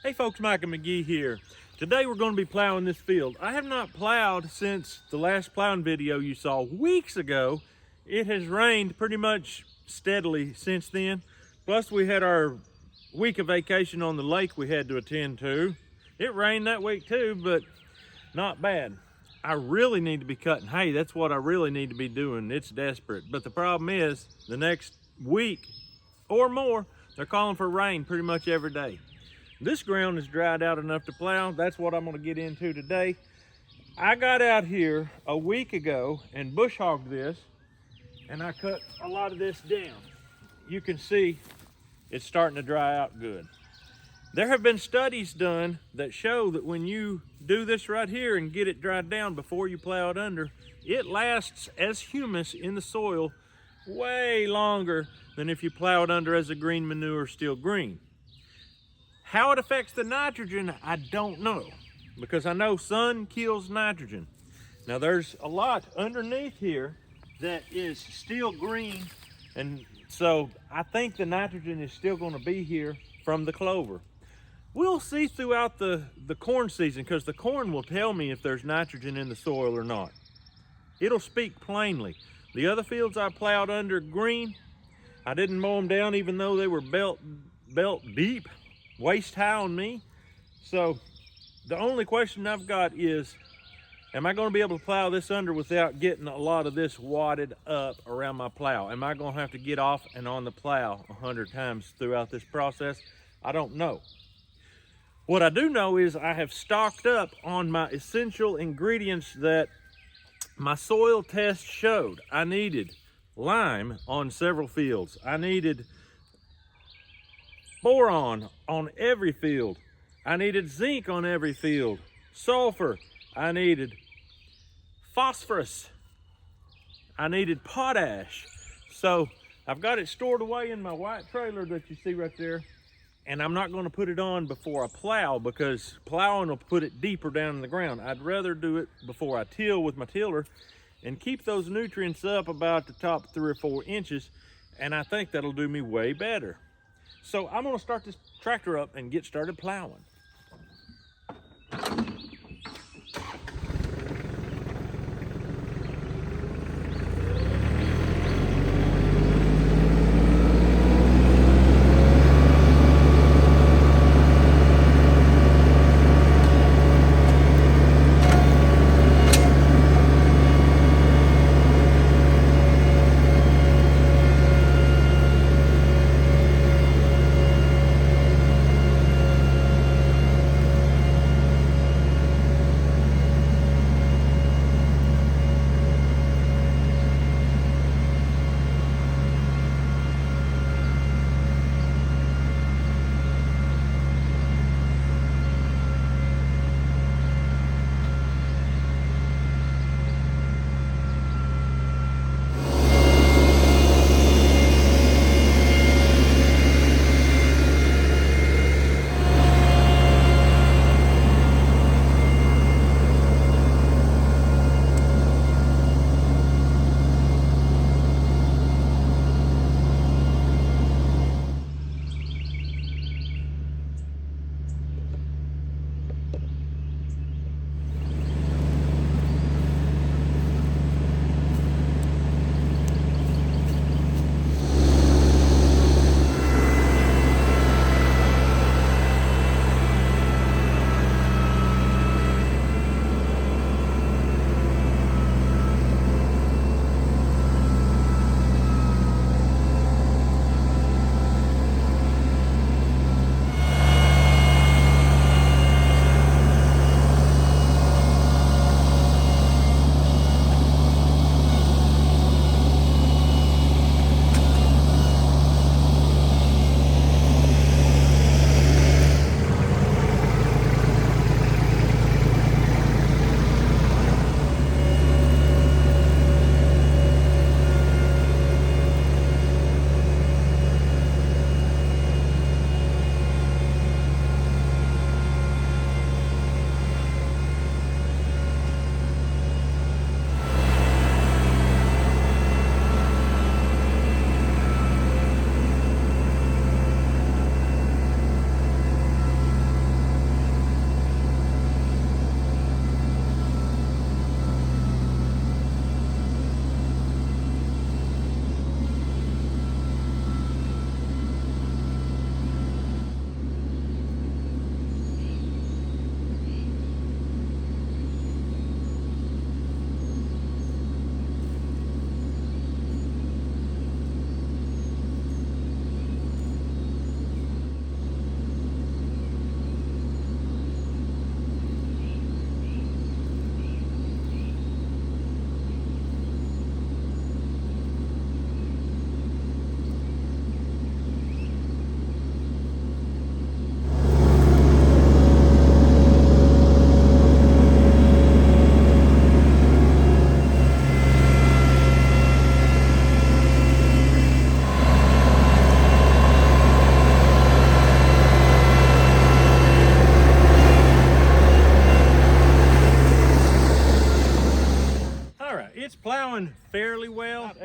Hey folks, Mike and McGee here. Today we're going to be plowing this field. I have not plowed since the last plowing video you saw weeks ago. It has rained pretty much steadily since then. Plus we had our week of vacation on the lake we had to attend to. It rained that week too, but not bad. I really need to be cutting hay. That's what I really need to be doing. It's desperate. But the problem is the next week or more, they're calling for rain pretty much every day. This ground is dried out enough to plow. That's what I'm going to get into today. I got out here a week ago and bush hogged this, and I cut a lot of this down. You can see it's starting to dry out good. There have been studies done that show that when you do this right here and get it dried down before you plow it under, it lasts as humus in the soil way longer than if you plow it under as a green manure still green. How it affects the nitrogen, I don't know, because I know sun kills nitrogen. Now there's a lot underneath here that is still green, and so I think the nitrogen is still going to be here from the clover. We'll see throughout the corn season, because the corn will tell me if there's nitrogen in the soil or not. It'll speak plainly. The other fields I plowed under green, I didn't mow them down even though they were belt deep, waist high on me. So the only question I've got is, am I going to be able to plow this under without getting a lot of this wadded up around my plow? Am I going to have to get off and on the plow 100 times throughout this process? I don't know. What I do know is I have stocked up on my essential ingredients that my soil test showed. I needed lime on several fields. I needed boron on every field. I needed zinc on every field. Sulfur. I needed phosphorus. I needed potash. So I've got it stored away in my white trailer that you see right there. And I'm not going to put it on before I plow, because plowing will put it deeper down in the ground. I'd rather do it before I till with my tiller and keep those nutrients up about the top 3 or 4 inches. And I think that'll do me way better. So I'm going to start this tractor up and get started plowing.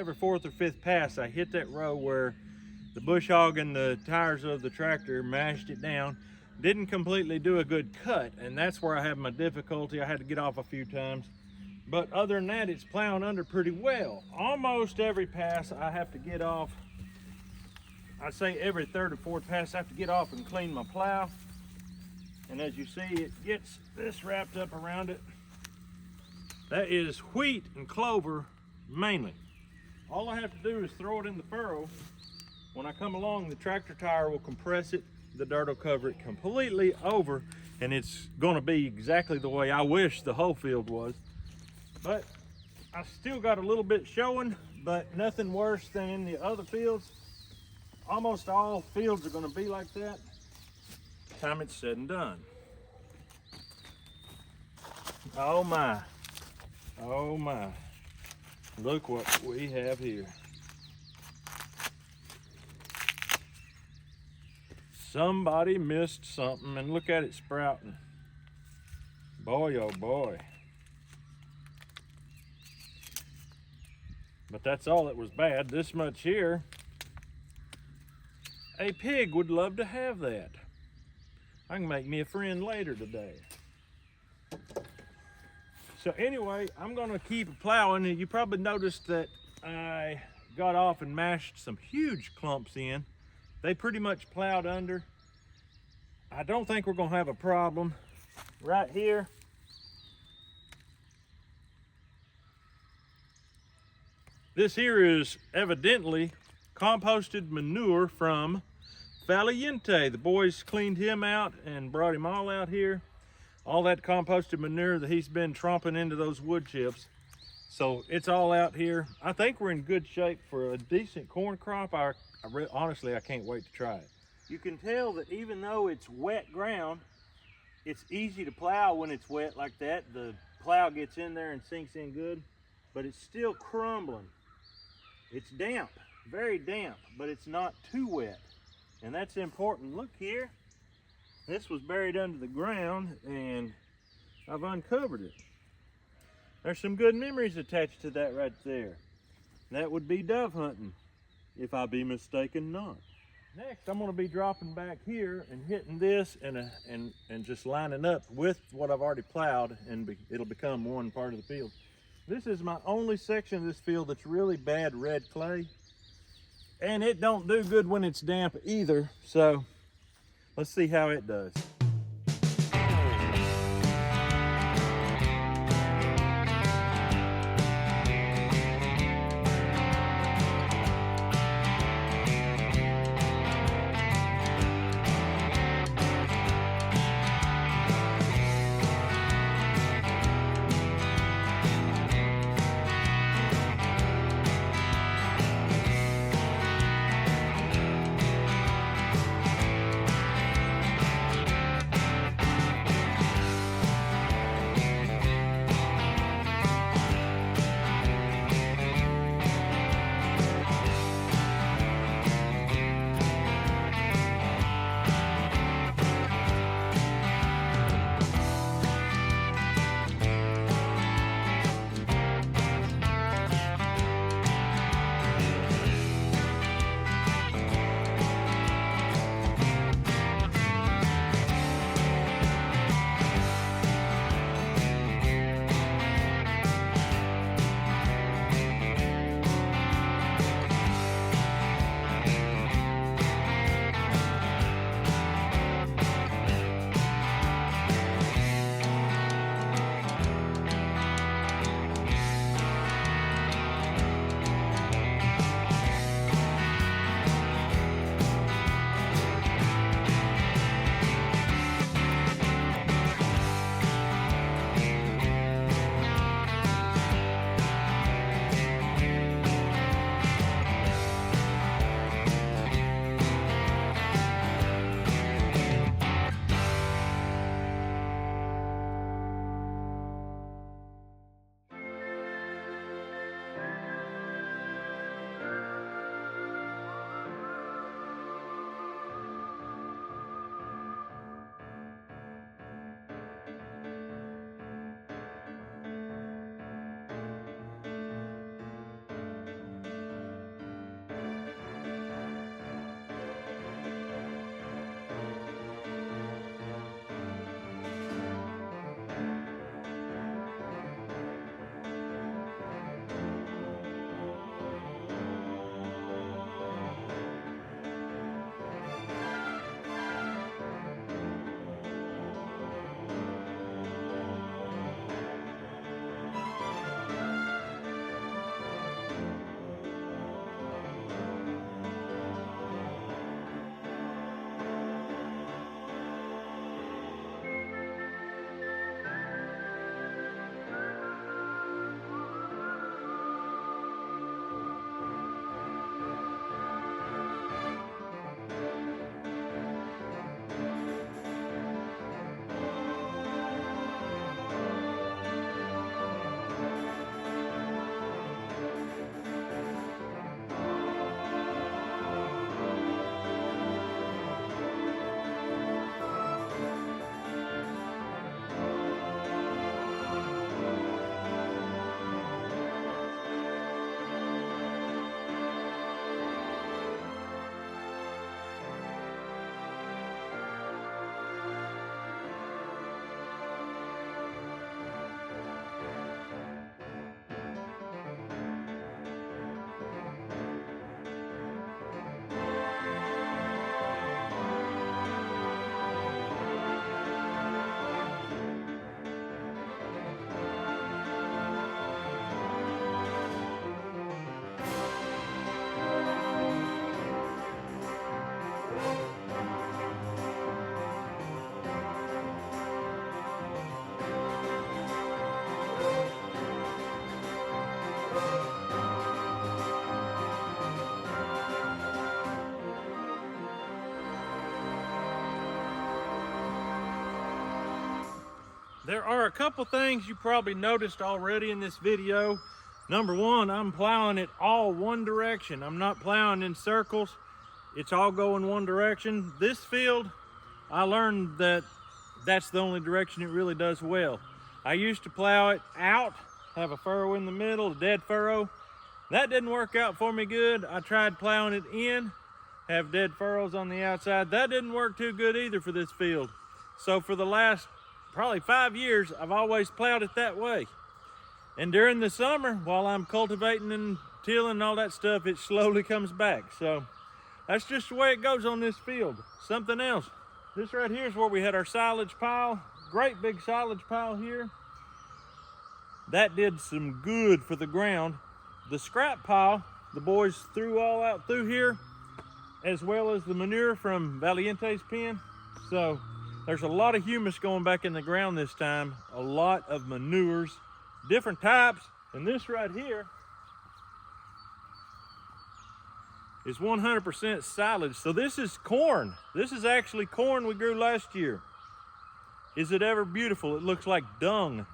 every fourth or fifth pass, I hit that row where the bush hog and the tires of the tractor mashed it down. Didn't completely do a good cut, and that's where I have my difficulty. I had to get off a few times. But other than that, it's plowing under pretty well. Almost every pass I have to get off. I'd say every third or fourth pass I have to get off and clean my plow. And as you see, it gets this wrapped up around it. That is wheat and clover mainly. All I have to do is throw it in the furrow. When I come along, the tractor tire will compress it, the dirt will cover it completely over, and it's gonna be exactly the way I wish the whole field was. But I still got a little bit showing, but nothing worse than in the other fields. Almost all fields are gonna be like that time it's said and done. Oh my, oh my. Look what we have here. Somebody missed something, and look at it sprouting. Boy, oh boy. But that's all that was bad. This much here, a pig would love to have that. I can make me a friend later today. So anyway, I'm gonna keep plowing, and you probably noticed that I got off and mashed some huge clumps in. They pretty much plowed under. I don't think we're gonna have a problem. Right here, this here is evidently composted manure from Valiente. The boys cleaned him out and brought him all out here. All that composted manure that he's been tromping into those wood chips. So it's all out here. I think we're in good shape for a decent corn crop. Honestly, I can't wait to try it. You can tell that even though it's wet ground, it's easy to plow when it's wet like that. The plow gets in there and sinks in good, but it's still crumbling. It's damp, very damp, but it's not too wet. And that's important. Look here. This was buried under the ground, and I've uncovered it. There's some good memories attached to that right there. That would be dove hunting, if I be mistaken not. Next, I'm gonna be dropping back here and hitting this and just lining up with what I've already plowed, and it'll become one part of the field. This is my only section of this field that's really bad red clay, and it don't do good when it's damp either, so let's see how it does. There are a couple things you probably noticed already in this video. Number one, I'm plowing it all one direction. I'm not plowing in circles. It's all going one direction. This field, I learned that that's the only direction it really does well. I used to plow it out, have a furrow in the middle, a dead furrow. That didn't work out for me good. I tried plowing it in, have dead furrows on the outside. That didn't work too good either for this field. So for the last probably 5 years, I've always plowed it that way. And during the summer, while I'm cultivating and tilling and all that stuff, it slowly comes back. So that's just the way it goes on this field. Something else. This right here is where we had our silage pile. Great big silage pile here. That did some good for the ground. The scrap pile, the boys threw all out through here, as well as the manure from Valiente's pen. So there's a lot of humus going back in the ground this time. A lot of manures, different types. And this right here is 100% silage. So this is corn. This is actually corn we grew last year. Is it ever beautiful? It looks like dung.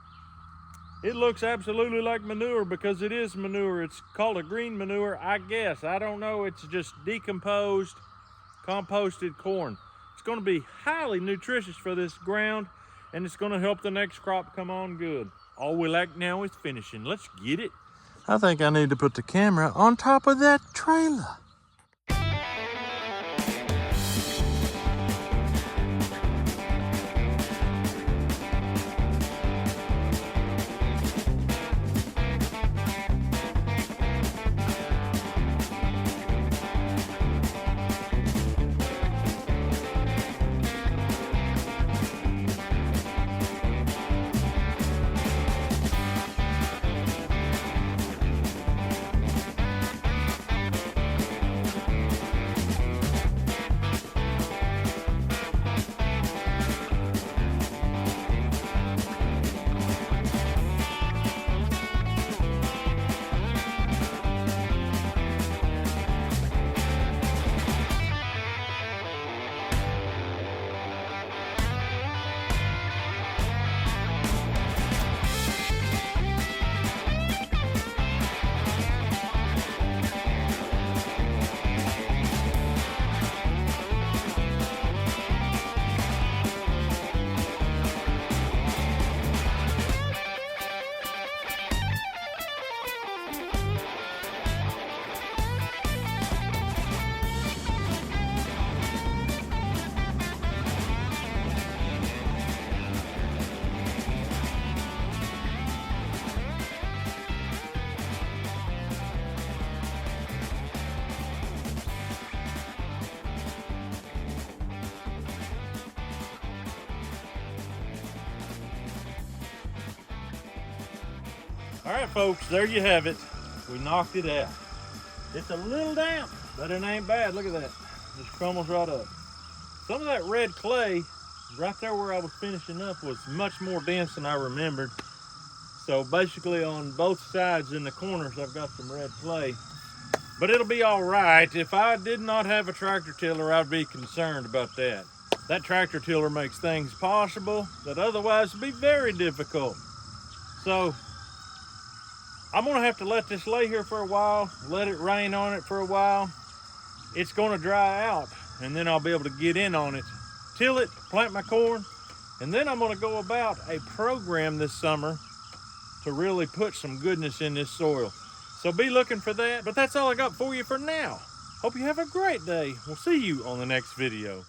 It looks absolutely like manure because it is manure. It's called a green manure, I guess. I don't know. It's just decomposed, composted corn. It's going to be highly nutritious for this ground, and it's going to help the next crop come on good. All we lack now is finishing. Let's get it. I think I need to put the camera on top of that trailer. All right, folks, there you have it. We knocked it out. It's a little damp, but it ain't bad. Look at that. Just crumbles right up. Some of that red clay right there where I was finishing up was much more dense than I remembered. So basically on both sides in the corners, I've got some red clay. But it'll be all right. If I did not have a tractor tiller, I'd be concerned about that. That tractor tiller makes things possible that otherwise would be very difficult. So I'm gonna have to let this lay here for a while, let it rain on it for a while. It's gonna dry out, and then I'll be able to get in on it, till it, plant my corn, and then I'm gonna go about a program this summer to really put some goodness in this soil. So be looking for that, but that's all I got for you for now. Hope you have a great day. We'll see you on the next video.